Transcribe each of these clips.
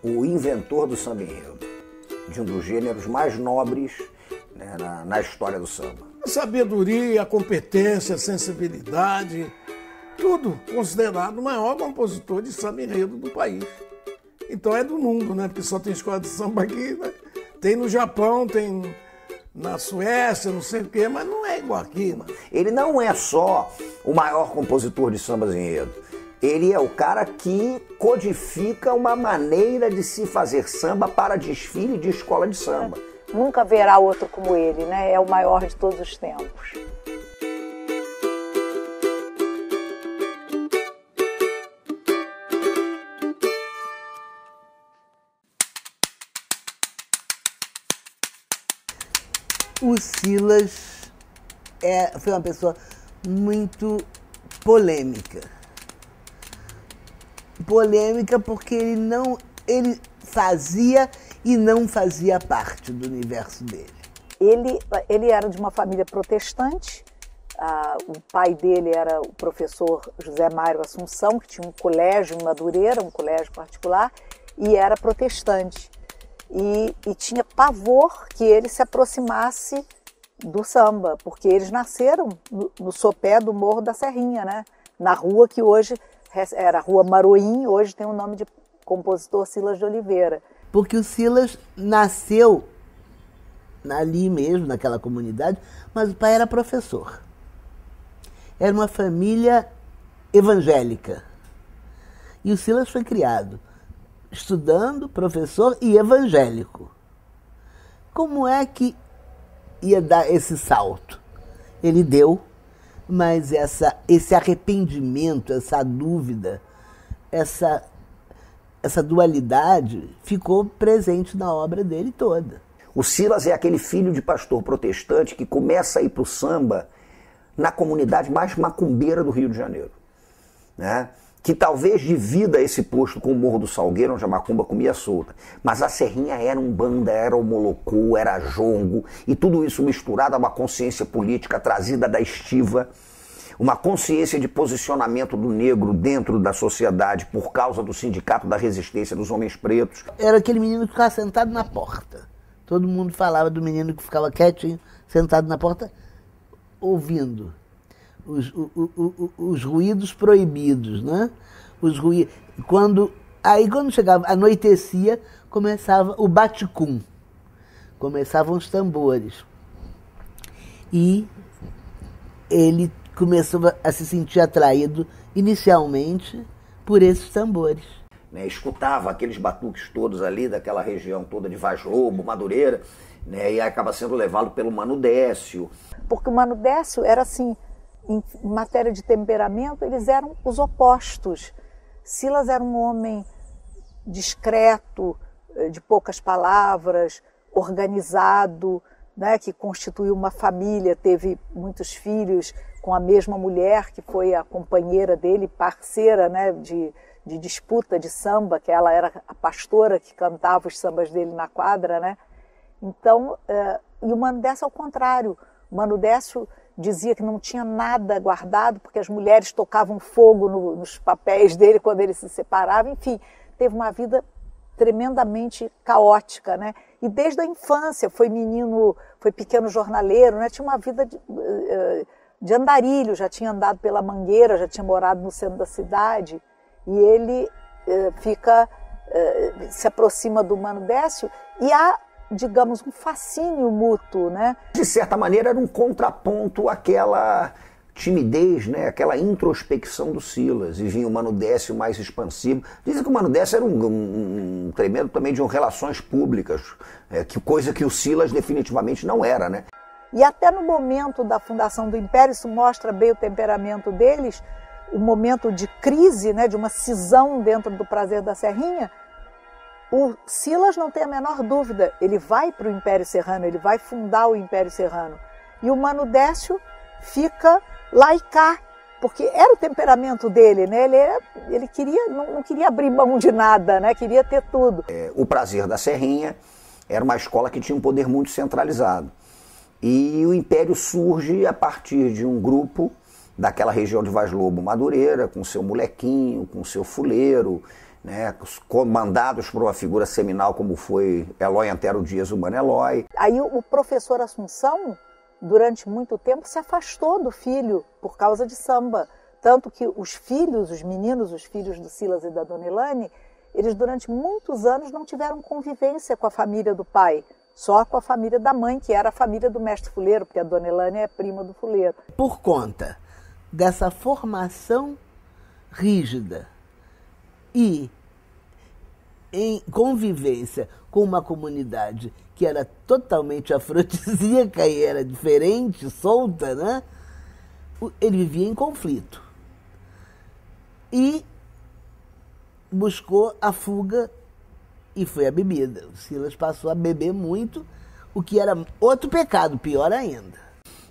o inventor do samba enredo, de um dos gêneros mais nobres, né, na história do samba. A sabedoria, a competência, a sensibilidade, tudo considerado o maior compositor de samba enredo do país. Então é do mundo, né? Porque só tem escola de samba aqui, né? Tem no Japão, tem na Suécia, não sei o quê, mas não é igual aqui, mano. Ele não é só o maior compositor de sambas enredo. Ele é o cara que codifica uma maneira de se fazer samba para desfile de escola de samba. Nunca haverá outro como ele, né? É o maior de todos os tempos. O Silas foi uma pessoa muito polêmica. Polêmica porque ele fazia e não fazia parte do universo dele. Ele era de uma família protestante. O pai dele era o professor José Mário Assunção, que tinha um colégio em Madureira, um colégio particular, e era protestante. E tinha pavor que ele se aproximasse do samba, porque eles nasceram no sopé do Morro da Serrinha, né? Na rua que hoje era a Rua Maroim, hoje tem o nome de compositor Silas de Oliveira. Porque o Silas nasceu ali mesmo, naquela comunidade, mas o pai era professor. Era uma família evangélica. E o Silas foi criado estudando, professor e evangélico. Como é que ia dar esse salto? Ele deu, mas esse arrependimento, essa dúvida, essa dualidade ficou presente na obra dele toda. O Silas é aquele filho de pastor protestante que começa a ir para o samba na comunidade mais macumbeira do Rio de Janeiro, né? Que talvez divida esse posto com o Morro do Salgueiro, onde a macumba comia solta. Mas a Serrinha era umbanda, era o molocô, era jongo, e tudo isso misturado a uma consciência política trazida da estiva, uma consciência de posicionamento do negro dentro da sociedade por causa do sindicato da resistência dos homens pretos. Era aquele menino que ficava sentado na porta. Todo mundo falava do menino que ficava quietinho, sentado na porta, ouvindo os ruídos proibidos, né? Quando chegava, anoitecia, começava o baticum, começavam os tambores. E ele começou a se sentir atraído, inicialmente, por esses tambores. Né, escutava aqueles batuques todos ali, daquela região toda de Vaz Lobo, Madureira, né, e acaba sendo levado pelo Mano Décio. Porque o Mano Décio era assim, em matéria de temperamento, eles eram os opostos. Silas era um homem discreto, de poucas palavras, organizado, né, que constituiu uma família, teve muitos filhos com a mesma mulher, que foi a companheira dele, parceira, né, de disputa de samba, que ela era a pastora que cantava os sambas dele na quadra, né? Então, e o Mano Décio ao contrário. O Mano Décio dizia que não tinha nada guardado, porque as mulheres tocavam fogo nos papéis dele quando ele se separava. Enfim, teve uma vida tremendamente caótica, né? E desde a infância foi menino, foi pequeno jornaleiro, né? Tinha uma vida de andarilho, já tinha andado pela Mangueira, já tinha morado no centro da cidade. E ele se aproxima do Mano Décio e há, digamos, um fascínio mútuo, né? De certa maneira era um contraponto àquela timidez, né? Aquela introspecção do Silas, e vinha o Mano Décio mais expansivo. Dizem que o Mano Décio era um tremendo também de relações públicas, coisa que o Silas definitivamente não era, né? E até no momento da fundação do Império, isso mostra bem o temperamento deles, o momento de crise, né, de uma cisão dentro do Prazer da Serrinha. O Silas não tem a menor dúvida, ele vai para o Império Serrano, ele vai fundar o Império Serrano. E o Mano Décio fica lá e cá, porque era o temperamento dele, né? Ele não queria abrir mão de nada, né? Queria ter tudo. O Prazer da Serrinha era uma escola que tinha um poder muito centralizado. E o Império surge a partir de um grupo daquela região de Vaz Lobo, Madureira, com seu molequinho, com seu fuleiro, né, comandados por uma figura seminal como foi Eloy Antero Dias, o Mano Eloy. Aí o professor Assunção, durante muito tempo, se afastou do filho por causa de samba. Tanto que os filhos, os meninos, os filhos do Silas e da Dona Elane, eles durante muitos anos não tiveram convivência com a família do pai, só com a família da mãe, que era a família do mestre fuleiro, porque a Dona Elane é prima do fuleiro. Por conta dessa formação rígida e em convivência com uma comunidade que era totalmente afrodisíaca e era diferente, solta, né? Ele vivia em conflito. E buscou a fuga e foi a bebida. O Silas passou a beber muito, o que era outro pecado, pior ainda.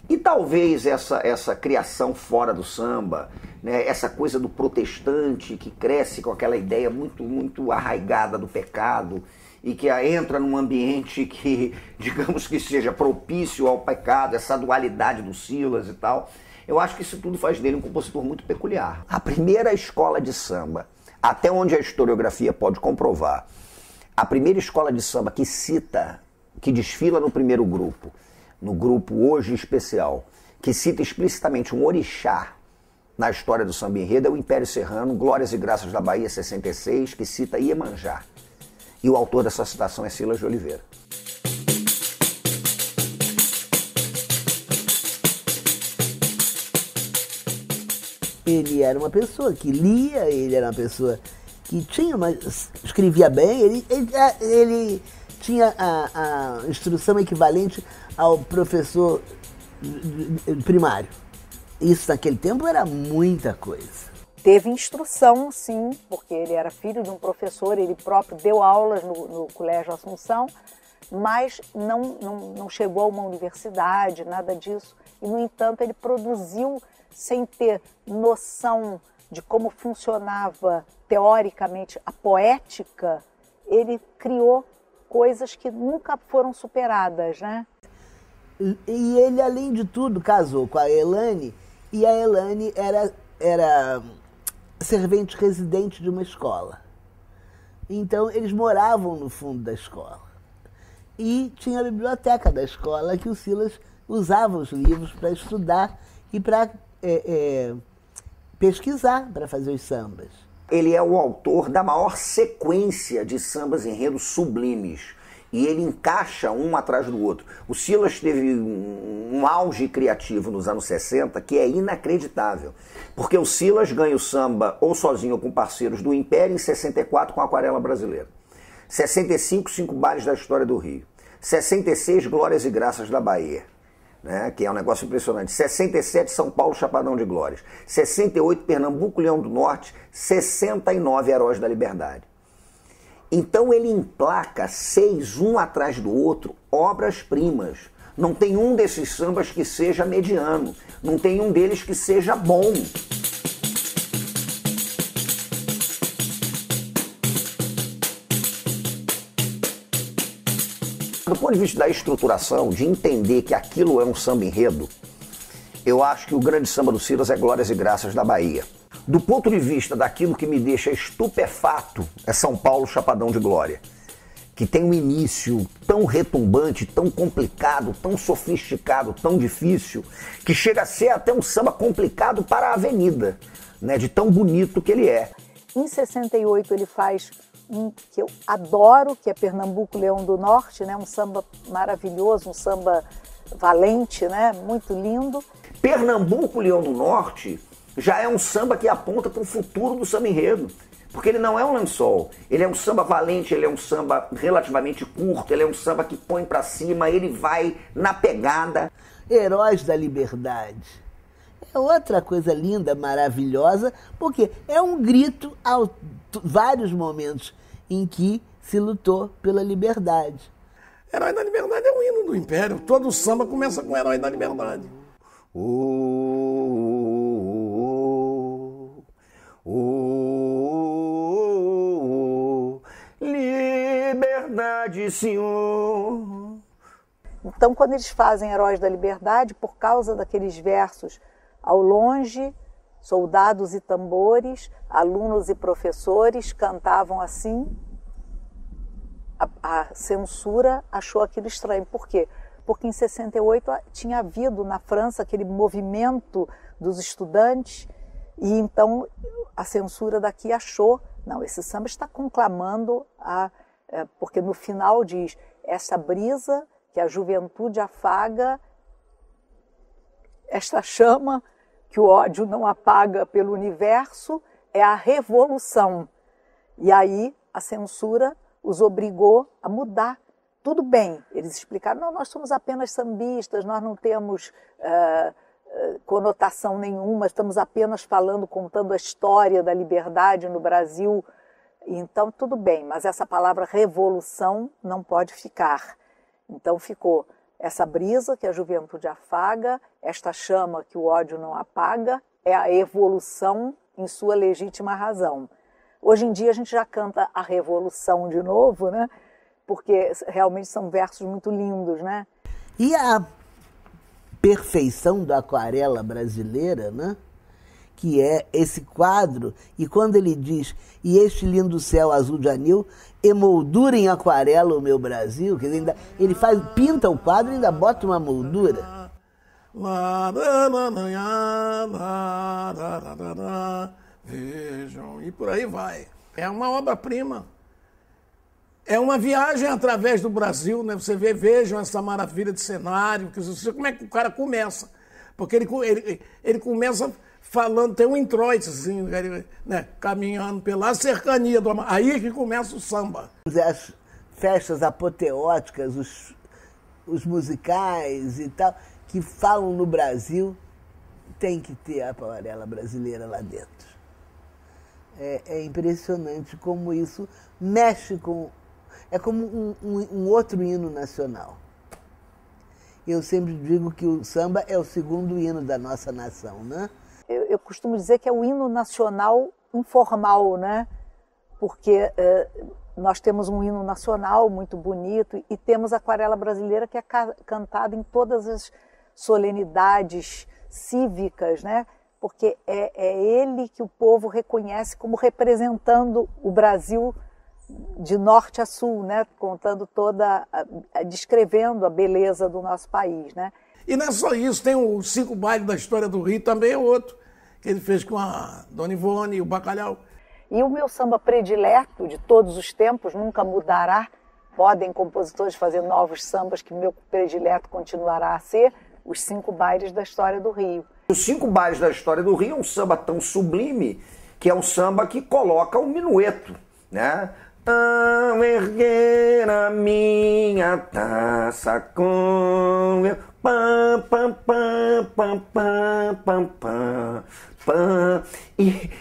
E talvez essa criação fora do samba, né, essa coisa do protestante que cresce com aquela ideia muito arraigada do pecado e que entra num ambiente que, digamos que seja propício ao pecado, essa dualidade do Silas e tal, eu acho que isso tudo faz dele um compositor muito peculiar. A primeira escola de samba, até onde a historiografia pode comprovar, a primeira escola de samba que cita, que desfila no primeiro grupo, no grupo Hoje Especial, que cita explicitamente um orixá na história do samba enredo, é o Império Serrano, Glórias e Graças da Bahia, 66, que cita Iemanjá. E o autor dessa citação é Silas de Oliveira. Ele era uma pessoa que lia, ele era uma pessoa que escrevia bem, ele tinha a instrução equivalente ao professor primário. Isso naquele tempo era muita coisa. Teve instrução, sim, porque ele era filho de um professor, ele próprio deu aulas no Colégio Assunção, mas não chegou a uma universidade, nada disso. E, no entanto, ele produziu, sem ter noção de como funcionava teoricamente a poética, ele criou coisas que nunca foram superadas, né? E ele, além de tudo, casou com a Elane, e a Elane era servente residente de uma escola. Então, eles moravam no fundo da escola. E tinha a biblioteca da escola que o Silas usava os livros para estudar e para pesquisar, para fazer os sambas. Ele é o autor da maior sequência de sambas enredos sublimes. E ele encaixa um atrás do outro. O Silas teve um auge criativo nos anos 60 que é inacreditável. Porque o Silas ganha o samba ou sozinho ou com parceiros do Império em 64 com a Aquarela Brasileira. 65, 5 Bares da História do Rio. 66, Glórias e Graças da Bahia, né, que é um negócio impressionante. 67, São Paulo, Chapadão de Glórias. 68, Pernambuco, Leão do Norte. 69, Heróis da Liberdade. Então ele emplaca 6, um atrás do outro, obras-primas. Não tem um desses sambas que seja mediano. Não tem um deles que seja bom. Do ponto de vista da estruturação, de entender que aquilo é um samba enredo, eu acho que o grande samba do Silas é Glórias e Graças da Bahia. Do ponto de vista daquilo que me deixa estupefato, é São Paulo, Chapadão de Glória, que tem um início tão retumbante, tão complicado, tão sofisticado, tão difícil, que chega a ser até um samba complicado para a avenida, né, de tão bonito que ele é. Em 68 ele faz um que eu adoro, que é Pernambuco, Leão do Norte, né, um samba maravilhoso, um samba valente, né, muito lindo. Pernambuco, Leão do Norte já é um samba que aponta para o futuro do samba enredo. Porque ele não é um lençol, ele é um samba valente, ele é um samba relativamente curto, ele é um samba que põe para cima, ele vai na pegada. Heróis da Liberdade. É outra coisa linda, maravilhosa, porque é um grito a vários momentos em que se lutou pela liberdade. Herói da Liberdade é o hino do Império. Todo samba começa com Herói da Liberdade. Liberdade, senhor. Então, quando eles fazem Heróis da Liberdade, por causa daqueles versos, ao longe Soldados e tambores, alunos e professores cantavam assim. A censura achou aquilo estranho. Por quê? Porque em 68 tinha havido na França aquele movimento dos estudantes e então a censura daqui achou, não, esse samba está conclamando porque no final diz, essa brisa que a juventude afaga, esta chama que o ódio não apaga pelo universo, é a revolução. E aí a censura os obrigou a mudar. Tudo bem, eles explicaram, não, nós somos apenas sambistas, nós não temos conotação nenhuma, estamos apenas contando a história da liberdade no Brasil. Então, tudo bem, mas essa palavra revolução não pode ficar. Então ficou essa brisa que a juventude afaga, esta chama que o ódio não apaga, é a evolução em sua legítima razão. Hoje em dia a gente já canta a revolução de novo, né? Porque realmente são versos muito lindos, né? E a perfeição da aquarela brasileira, né? Que é esse quadro, e quando ele diz, e este lindo céu azul de anil, emoldura em aquarela o meu Brasil, quer dizer, ele pinta o quadro e ainda bota uma moldura. Vejam, e por aí vai. É uma obra-prima. É uma viagem através do Brasil, né? Você vejam essa maravilha de cenário, como é que o cara começa. Porque ele começa falando, tem um introito, assim, né? Caminhando pela cercania do Amapá. Aí que começa o samba. As festas apoteóticas, os musicais e tal, que falam no Brasil, tem que ter a aquarela brasileira lá dentro. É impressionante como isso mexe com... É como um outro hino nacional. Eu sempre digo que o samba é o segundo hino da nossa nação, né? Eu costumo dizer que é o hino nacional informal, né? Porque nós temos um hino nacional muito bonito e temos a aquarela brasileira que é cantada em todas as solenidades cívicas, né? Porque é ele que o povo reconhece como representando o Brasil de norte a sul, né? Contando descrevendo a beleza do nosso país, né? E não é só isso, tem os 5 bailes da história do Rio, também é outro, que ele fez com a Dona Ivone e o Bacalhau. E o meu samba predileto de todos os tempos, nunca mudará, podem compositores fazer novos sambas, que o meu predileto continuará a ser, os 5 bailes da história do Rio. Os 5 bailes da história do Rio é um samba tão sublime, que é um samba que coloca um minueto, né? Ao erguer a minha taça com meu pam, pam, pam, pam, pam, pam, pam, pam.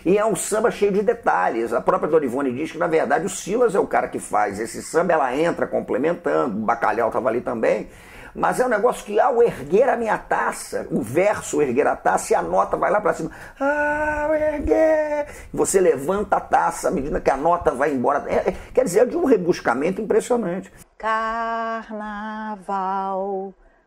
E é um samba cheio de detalhes. A própria Dona Ivone diz que, na verdade, o Silas é o cara que faz esse samba, ela entra complementando, o Bacalhau estava ali também. Mas é um negócio que, ao erguer a minha taça, o verso erguer a taça, e a nota vai lá para cima. Ao erguer... Você levanta a taça à medida que a nota vai embora. Quer dizer, é de um rebuscamento impressionante. Carnaval,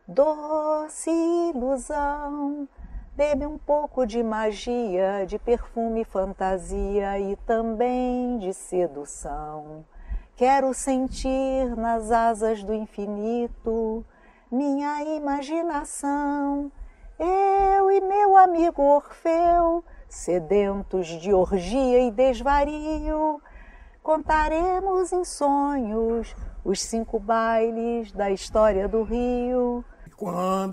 doce ilusão, bebe um pouco de magia, de perfume, fantasia e também de sedução. Quero sentir nas asas do infinito minha imaginação, eu e meu amigo Orfeu, sedentos de orgia e desvario, contaremos em sonhos os 5 bailes da história do Rio.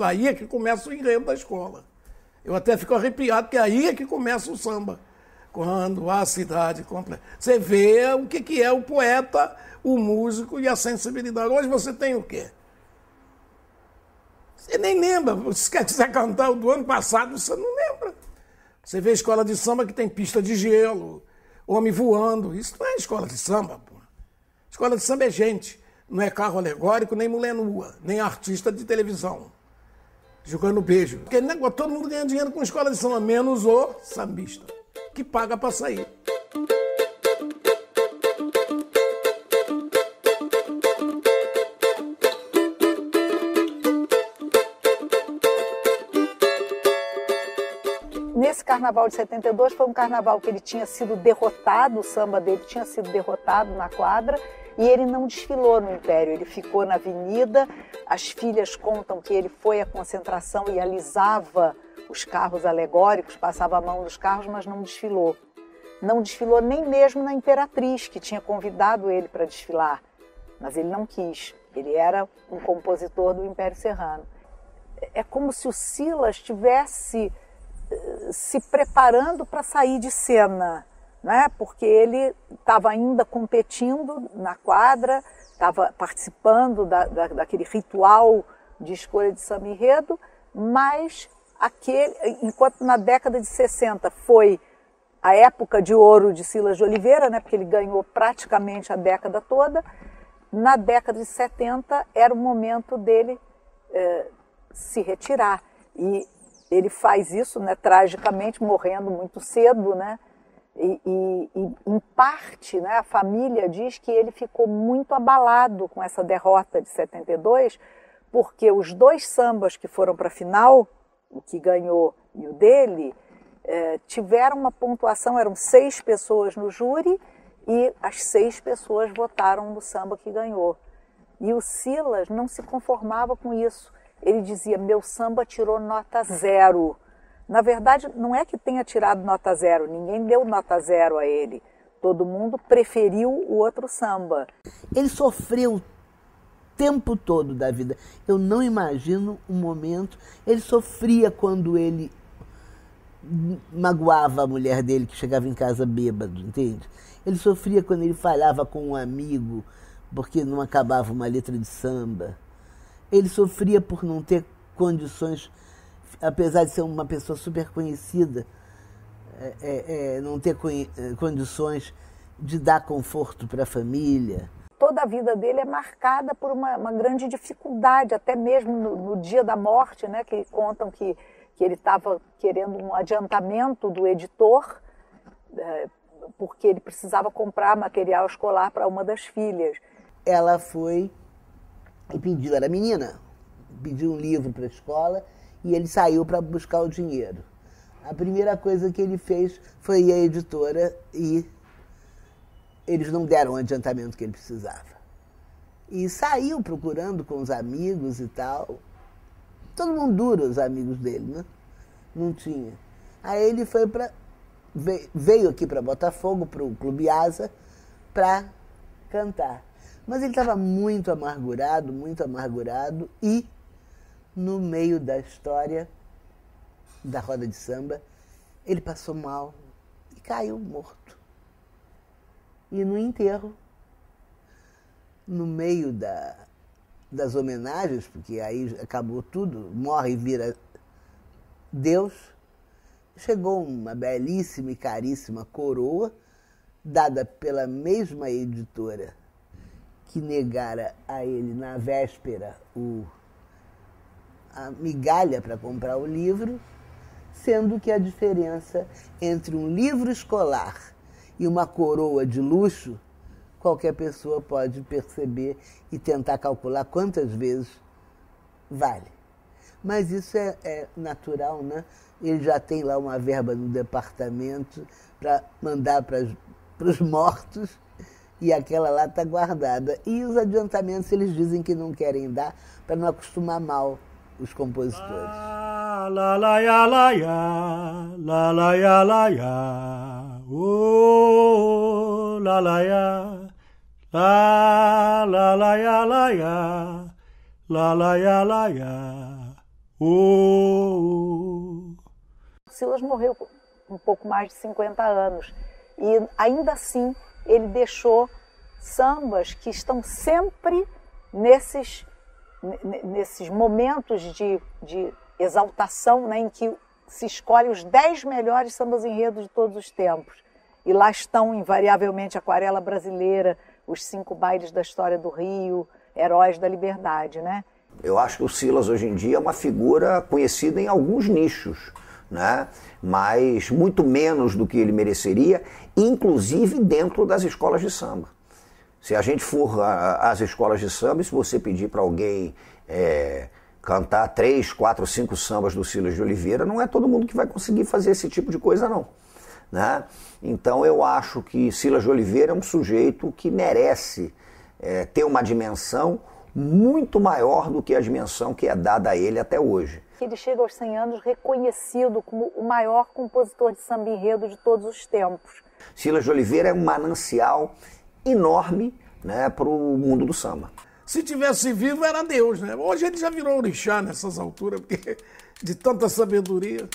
Aí é que começa o enredo da escola. Eu até fico arrepiado, porque aí é que começa o samba. Quando a cidade completa. Você vê o que é o poeta, o músico e a sensibilidade. Hoje você tem o quê? Você nem lembra. Se quiser cantar o do ano passado, você não lembra. Você vê a escola de samba que tem pista de gelo, homem voando. Isso não é escola de samba, pô. Escola de samba é gente. Não é carro alegórico, nem mulher nua, nem artista de televisão. Jogando beijo. Porque negócio, todo mundo ganha dinheiro com escola de samba, menos o sambista, que paga para sair. Nesse carnaval de 72 foi um carnaval que ele tinha sido derrotado, o samba dele tinha sido derrotado na quadra, e ele não desfilou no Império, ele ficou na avenida. As filhas contam que ele foi à concentração e alisava os carros alegóricos, passava a mão nos carros, mas não desfilou. Não desfilou nem mesmo na Imperatriz, que tinha convidado ele para desfilar, mas ele não quis. Ele era um compositor do Império Serrano. É como se o Silas estivesse se preparando para sair de cena, né? Porque ele estava ainda competindo na quadra, estava participando daquele ritual de escolha de samba enredo, mas enquanto na década de 60 foi a época de ouro de Silas de Oliveira, né? Porque ele ganhou praticamente a década toda, na década de 70 era o momento dele se retirar. E ele faz isso, né, tragicamente, morrendo muito cedo, né? E em parte, né, a família diz que ele ficou muito abalado com essa derrota de 72, porque os dois sambas que foram para a final, o que ganhou e o dele, tiveram uma pontuação, eram 6 pessoas no júri, e as 6 pessoas votaram no samba que ganhou. E o Silas não se conformava com isso. Ele dizia, meu samba tirou nota 0. Na verdade, não é que tenha tirado nota 0, ninguém deu nota 0 a ele. Todo mundo preferiu o outro samba. Ele sofreu o tempo todo da vida. Eu não imagino um momento. Ele sofria quando ele magoava a mulher dele, que chegava em casa bêbado, entende? Ele sofria quando ele falhava com um amigo, porque não acabava uma letra de samba. Ele sofria por não ter condições, apesar de ser uma pessoa super conhecida, não ter condições de dar conforto para a família. Toda a vida dele é marcada por uma grande dificuldade, até mesmo no dia da morte, né, que contam que ele estava querendo um adiantamento do editor, porque ele precisava comprar material escolar para uma das filhas. Ela foi e pediu, era menina, pediu um livro para a escola e ele saiu para buscar o dinheiro. A primeira coisa que ele fez foi ir à editora e eles não deram o adiantamento que ele precisava. E saiu procurando com os amigos e tal. Todo mundo duro, os amigos dele, né? Não tinha. Aí ele foi veio aqui para Botafogo, para o Clube Asa, para cantar. Mas ele estava muito amargurado, e no meio da história da roda de samba, ele passou mal e caiu morto. E no enterro, no meio das homenagens, porque aí acabou tudo, morre e vira Deus, chegou uma belíssima e caríssima coroa, dada pela mesma editora que negara a ele na véspera a migalha para comprar o livro, sendo que a diferença entre um livro escolar e uma coroa de luxo, qualquer pessoa pode perceber e tentar calcular quantas vezes vale. Mas isso é natural, né? Ele já tem lá uma verba no departamento para mandar para os mortos, e aquela lá está guardada. E os adiantamentos eles dizem que não querem dar para não acostumar mal os compositores. La la ya la ya, la la ya la ya, oh la la ya, la la ya la ya, la ya, oh. Silas morreu com um pouco mais de 50 anos e ainda assim ele deixou sambas que estão sempre nesses momentos de exaltação, né, em que se escolhe os 10 melhores sambas enredos de todos os tempos. E lá estão, invariavelmente, Aquarela Brasileira, os 5 bailes da história do Rio, Heróis da Liberdade, né? Eu acho que o Silas, hoje em dia, é uma figura conhecida em alguns nichos, né? Mas muito menos do que ele mereceria, inclusive dentro das escolas de samba. Se a gente for às escolas de samba, se você pedir para alguém cantar 3, 4, 5 sambas do Silas de Oliveira, não é todo mundo que vai conseguir fazer esse tipo de coisa, não. Né? Então eu acho que Silas de Oliveira é um sujeito que merece ter uma dimensão muito maior do que a dimensão que é dada a ele até hoje. Ele chega aos 100 anos reconhecido como o maior compositor de samba enredo de todos os tempos. Silas de Oliveira é um manancial enorme, né, para o mundo do samba. Se tivesse vivo era Deus, né? Hoje ele já virou orixá nessas alturas, porque de tanta sabedoria.